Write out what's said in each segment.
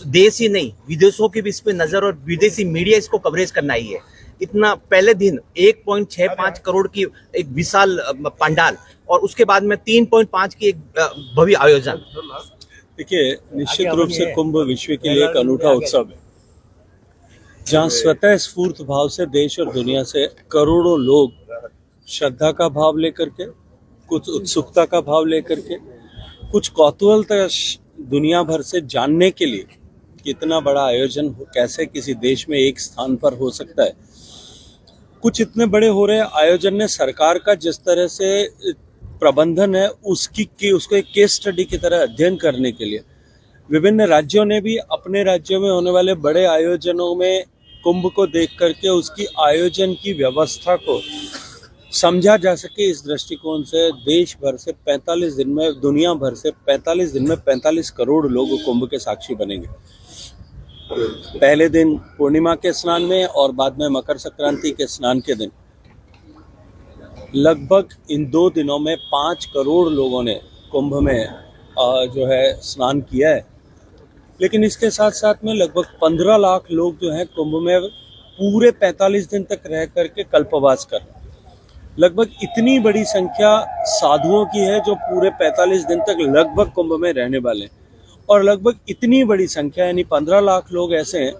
देश ही नहीं विदेशों की भी इस पे नजर और विदेशी मीडिया इसको कवरेज करना ही है। इतना पहले दिन 1.65 करोड़ की एक विशाल पंडाल और उसके बाद में 3.5 की एक भव्य आयोजन। देखिए, निश्चित रूप से कुंभ विश्व के लिए एक अनूठा उत्सव है, जहां स्वतः स्फूर्त भाव से देश और दुनिया से करोड़ों लोग श्रद्धा का भाव लेकर के, कुछ उत्सुकता का भाव लेकर के, कुछ कौतूहलता दुनिया भर से जानने के लिए कितना बड़ा आयोजन कैसे किसी देश में एक स्थान पर हो सकता है। कुछ इतने बड़े हो रहे आयोजन ने सरकार का जिस तरह से प्रबंधन है उसको एक केस स्टडी की तरह अध्ययन करने के लिए विभिन्न राज्यों ने भी अपने राज्यों में होने वाले बड़े आयोजनों में कुंभ को देख करके उसकी आयोजन की व्यवस्था को समझा जा सके, इस दृष्टिकोण से देश भर से 45 दिन में, दुनिया भर से 45 दिन में 45 करोड़ लोग कुंभ के साक्षी बनेंगे। पहले दिन पूर्णिमा के स्नान में और बाद में मकर संक्रांति के स्नान के दिन लगभग इन 2 दिनों में 5 करोड़ लोगों ने कुंभ में जो है स्नान किया है। लेकिन इसके साथ साथ में लगभग 15 लाख लोग जो हैं कुंभ में पूरे 45 दिन तक रह करके कल्पवास कर, लगभग इतनी बड़ी संख्या साधुओं की है जो पूरे 45 दिन तक लगभग कुंभ में रहने वाले हैं, और लगभग इतनी बड़ी संख्या यानी 15 लाख लोग ऐसे हैं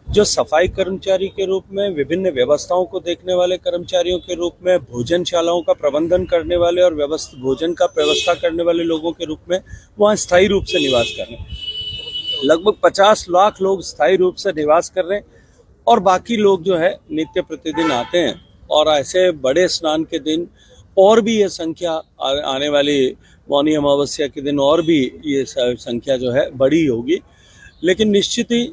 जो सफाई कर्मचारी के रूप में, विभिन्न व्यवस्थाओं को देखने वाले कर्मचारियों के रूप में, भोजनशालाओं का प्रबंधन करने वाले और भोजन का व्यवस्था करने वाले लोगों के रूप में वहाँ स्थायी रूप से निवास कर रहे हैं। लगभग 50 लाख लोग स्थायी रूप से निवास कर रहे हैं और बाकी लोग जो है नित्य प्रतिदिन आते हैं। और ऐसे बड़े स्नान के दिन और भी ये संख्या आने वाली मौनी अमावस्या के दिन और भी ये संख्या जो है बड़ी होगी। लेकिन निश्चित ही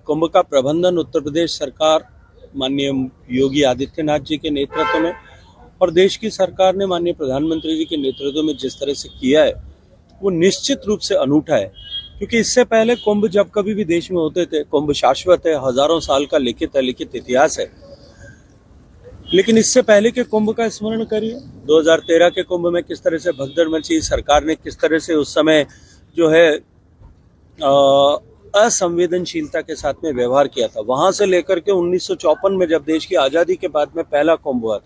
कुंभ का प्रबंधन उत्तर प्रदेश सरकार माननीय योगी आदित्यनाथ जी के नेतृत्व में और देश की सरकार ने माननीय प्रधानमंत्री जी के नेतृत्व में जिस तरह से किया है वो निश्चित रूप से अनूठा है। क्योंकि इससे पहले कुंभ जब कभी भी देश में होते थे, कुंभ शाश्वत है, हजारों साल का लिखित इतिहास है। लेकिन इससे पहले के कुंभ का स्मरण करिए, 2013 के कुंभ में किस तरह से भगदड़ मची, सरकार ने किस तरह से उस समय जो है असंवेदनशीलता के साथ में व्यवहार किया था। वहां से लेकर के 1954 में जब देश की आज़ादी के बाद में पहला कुंभ हुआ था,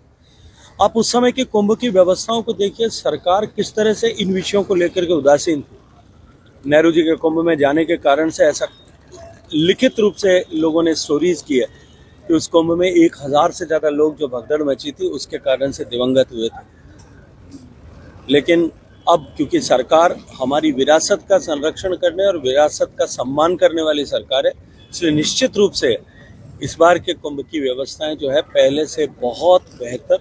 आप उस समय के कुंभ की व्यवस्थाओं को देखिए, सरकार किस तरह से इन विषयों को लेकर के उदासीन थी। नेहरू जी के कुंभ में जाने के कारण से ऐसा लिखित रूप से लोगों ने स्टोरीज की है कि उस कुंभ में 1000 से ज़्यादा लोग जो भगदड़ मची थी उसके कारण से दिवंगत हुए थे। लेकिन अब क्योंकि सरकार हमारी विरासत का संरक्षण करने और विरासत का सम्मान करने वाली सरकार है, इसलिए निश्चित रूप से इस बार के कुंभ की व्यवस्थाएं जो है पहले से बहुत बेहतर,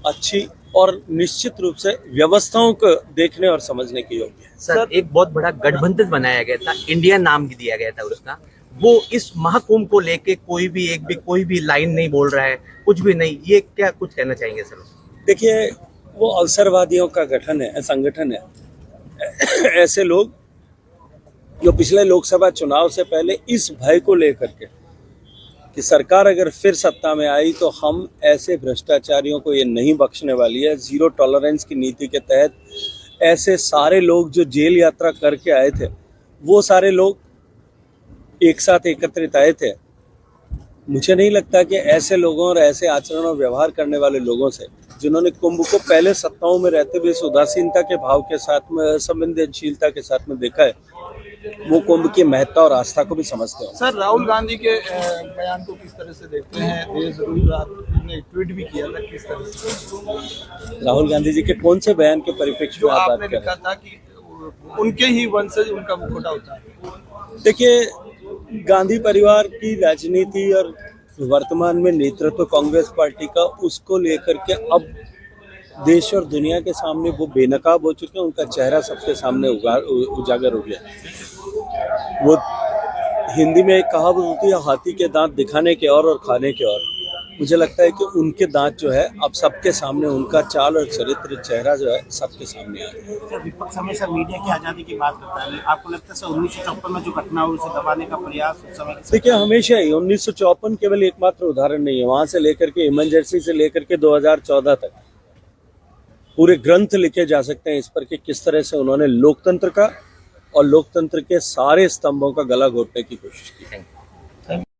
अच्छी और निश्चित रूप से व्यवस्थाओं को देखने और समझने की योग्य है। सर, एक बहुत बड़ा गठबंधन बनाया गया था, इंडिया नाम भी दिया गया था उसका, वो इस महाकुंभ को लेके कोई भी लाइन नहीं बोल रहा है, कुछ भी नहीं, ये क्या कुछ कहना चाहेंगे सर? देखिए, वो अवसरवादियों का संगठन है। ऐसे लोग जो पिछले लोकसभा चुनाव से पहले इस भय को लेकर के कि सरकार अगर फिर सत्ता में आई तो हम ऐसे भ्रष्टाचारियों को ये नहीं बख्शने वाली है, जीरो टॉलरेंस की नीति के तहत ऐसे सारे लोग जो जेल यात्रा करके आए थे वो सारे लोग एक साथ एकत्रित आए थे। मुझे नहीं लगता कि ऐसे लोगों और ऐसे आचरण और व्यवहार करने वाले लोगों से, जिन्होंने कुंभ को पहले सत्ताओं में रहते हुए इस उदासीनता के भाव के साथ में, संवेदनशीलता के साथ में देखा है, वो कुंभ की महत्ता और आस्था को भी समझते हैं। सर, राहुल गांधी के बयान को किस तरह से देखते हैं? ने ट्वीट भी किया था, किस तरह से? राहुल गांधी जी के कौन से बयान के परिप्रेक्ष्य में आप बात कर रहे हैं? लिखा था कि उनके ही वंशज उनका मुखौटा होता है। देखिए, गांधी परिवार की राजनीति और वर्तमान में नेतृत्व कांग्रेस पार्टी का, उसको लेकर के अब देश और दुनिया के सामने वो बेनकाब हो चुके हैं। उनका चेहरा सबके सामने उजागर हो गया। वो हिंदी में एक कहावत होती है, हाथी के दांत दिखाने के और खाने के और। मुझे लगता है कि उनके दांत जो है अब सबके सामने, उनका चाल और चरित्र, चेहरा जो है सबके सामने आ रहा है। सर, विपक्ष हमेशा मीडिया की आज़ादी की बात करता है, आपको लगता है सर 1954 में जो घटना हुई उसे दबाने का प्रयास उस समय? देखिए, हमेशा ही 1954 केवल एकमात्र उदाहरण नहीं है, वहां से लेकर के इमरजेंसी से लेकर के 2014 तक पूरे ग्रंथ लिखे जा सकते हैं इस पर कि किस तरह से उन्होंने लोकतंत्र का और लोकतंत्र के सारे स्तंभों का गला घोटने की कोशिश की।